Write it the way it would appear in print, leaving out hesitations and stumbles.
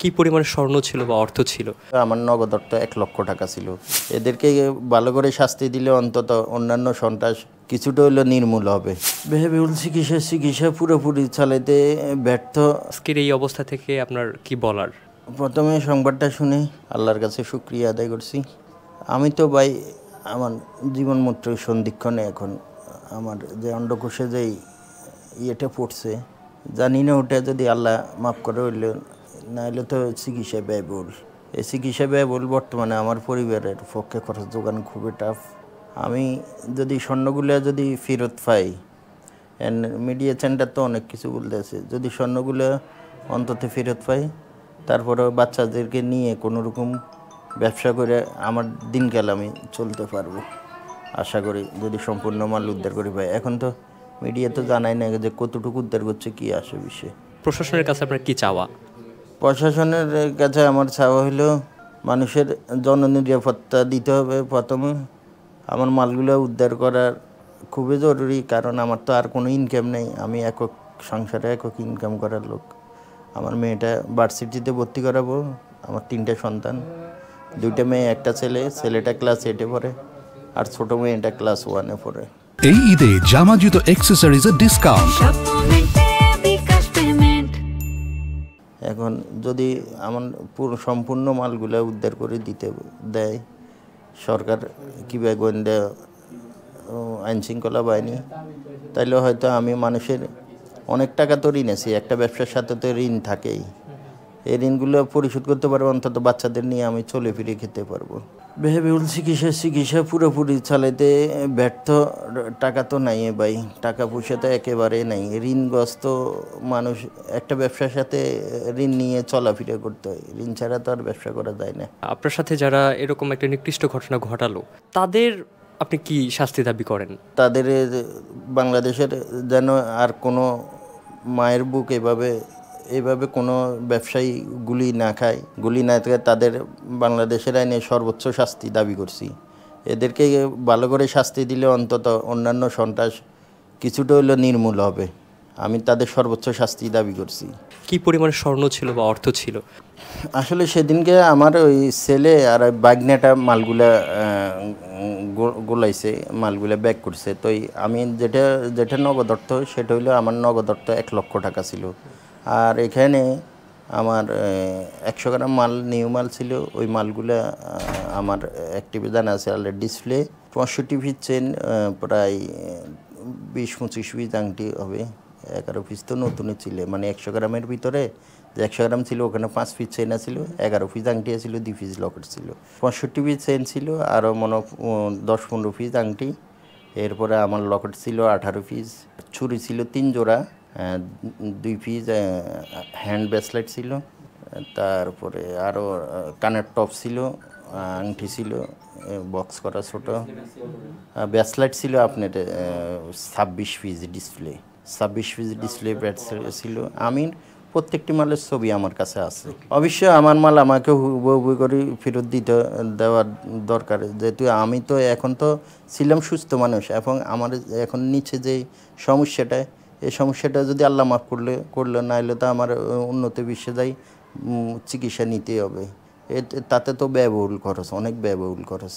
কি পরিমাণ স্বর্ণ ছিল বা অর্থ ছিল? আমার নগদ অর্থ ১,০০,০০০ টাকা ছিল। এদেরকে ভালো করে শাস্তি দিলে অন্তত অন্যান্য সন্ত্রাস কিছুটা হইলেও নির্মূল হবে। ব্যয়বহুল চিকিৎসা পুরোপুরি চালাইতে ব্যর্থ। আজকের এই অবস্থা থেকে আপনার কি বলার? প্রথমে সংবাদটা শুনে আল্লাহর কাছে শুকরিয়া আদায় করছি। আমি তো ভাই আমার জীবনমূত্র সন্ধিক্ষণে এখন আমার যে অন্ডকোষে যেই ইয়েটা পড়ছে, জানি না ওটা যদি আল্লাহ মাফ করে হইলে, নাহলে তো চিকিৎসা ব্যয়বহুল। এই চিকিৎসা ব্যয়বহুল বর্তমানে আমার পরিবারের পক্ষে খরচ যোগান খুবই টাফ। আমি যদি স্বর্ণগুলো যদি ফেরত পাই, মিডিয়া সেন্টার তো অনেক কিছু বলতেছে, যদি স্বর্ণগুলো অন্তত ফেরত পাই, তারপরে বাচ্চাদেরকে নিয়ে কোনো রকম ব্যবসা করে আমার দিনকাল আমি চলতে পারবো আশা করি, যদি সম্পূর্ণ মাল উদ্ধার করে পাই। এখন তো মিডিয়া তো জানাই না যে কতটুকু উদ্ধার করছে, কী আসে বিষয়ে। প্রশাসনের কাছে আপনার কি চাওয়া? প্রশাসনের কাছে আমার চাওয়া হলো মানুষের জননিরাপত্তা দিতে হবে। প্রথমে আমার মালগুলো উদ্ধার করার খুবই জরুরি, কারণ আমার তো আর কোনো ইনকাম নেই। আমি একক সংসারে একক ইনকাম করার লোক। আমার মেয়েটা ভার্সিটিতে ভর্তি করাবো। আমার 3টে সন্তান, 2টে মেয়ে, একটা ছেলে। ছেলেটা ক্লাস 8-এ পড়ে আর ছোটো মেয়েটা ক্লাস 1-এ পড়ে। এই ঈদে জামা জুতো অ্যাক্সেসরিজের ডিসকাউন্ট। এখন যদি আমার সম্পূর্ণ মালগুলো উদ্ধার করে দিতে দেয় সরকার কিংবা গোয়েন্দা আইনশৃঙ্খলা বাহিনী, তাইলে হয়তো আমি মানুষের অনেক টাকা তো ঋণ আছি, একটা ব্যবসার সাথে তো ঋণ থাকেই, এই ঋণগুলো পরিশোধ করতে পারবো। অন্তত বাচ্চাদের নিয়ে আমি চলে ফিরে খেতে পারবো। ব্যয়বহুল চিকিৎসা পুরোপুরি চালাইতে ব্যর্থ। টাকা তো নাই ভাই, টাকা পয়সা তো একেবারে নাই। ঋণগ্রস্ত মানুষ একটা ব্যবসার সাথে ঋণ নিয়ে চলাফেরা করতে হয়, ঋণ ছাড়া তো আর ব্যবসা করা যায় না। আপনার সাথে যারা এরকম একটা নিকৃষ্ট ঘটনা ঘটালো, তাদের আপনি কি শাস্তি দাবি করেন? তাদের বাংলাদেশের যেন আর কোনো মায়ের বুক এভাবে কোনো ব্যবসায়ী গুলি না খায়, গুলি না থাকে, তাদের বাংলাদেশের আইনে সর্বোচ্চ শাস্তি দাবি করছি। এদেরকে ভালো করে শাস্তি দিলে অন্তত অন্যান্য সন্ত্রাস কিছুটা হইলেও নির্মূল হবে। আমি তাদের সর্বোচ্চ শাস্তি দাবি করছি। কি পরিমাণ স্বর্ণ ছিল বা অর্থ ছিল? আসলে সেদিনকে আমার ওই ছেলে আর বাগনাটা মালগুলা গোলাইছে, মালগুলা ব্যাক করছে। তো আমি যেটা নগদ অর্থ, সেটা হইলো আমার নগদ অর্থ ১,০০,০০০ টাকা ছিল। আর এখানে আমার ১০০ গ্রাম মাল, নিউ মাল ছিল। ওই মালগুলা আমার অ্যাক্টিভে জানা আছে অলরেডি। ডিসপ্লে ৬৫ পিস চেন, প্রায় ২০-২৫ পিস আংটি হবে, 11 পিস তো নতুনই ছিল। মানে ১০০ গ্রামের ভিতরে যে ১০০ গ্রাম ছিল, ওখানে 5 পিস চেন ছিল, 11 পিস আংটি ছিল, 2 পিস লকেট ছিল। ৬৫ পিস চেন ছিল, আরও 10-15 পিস আংটি। এরপরে আমার লকেট ছিল 18 পিস, ছুরি ছিল 3 জোড়া, 2 পিস হ্যান্ড ব্রেসলেট ছিল, তারপরে আরও কানের টপ ছিল, আংটি ছিল বক্স করা ছোট, ব্রেসলেট ছিল আপনার 26 piece display, 26 piece display bracelet ছিল। আমি প্রত্যেকটি মালের ছবি আমার কাছে আছে। অবশ্যই আমার মাল আমাকে হুবহু করে ফেরত দেওয়ার দরকার, যেহেতু আমি তো এখন তো ছিলাম সুস্থ মানুষ, এবং আমার এখন নিচে যে সমস্যাটা, এই সমস্যাটা যদি আল্লাহ মাফ করলো, না হলে তো আমার উন্নত বিশ্বে যাই চিকিৎসা নিতেই হবে। তাতে তো ব্যয়বহুল খরচ, অনেক ব্যয়বহুল খরচ।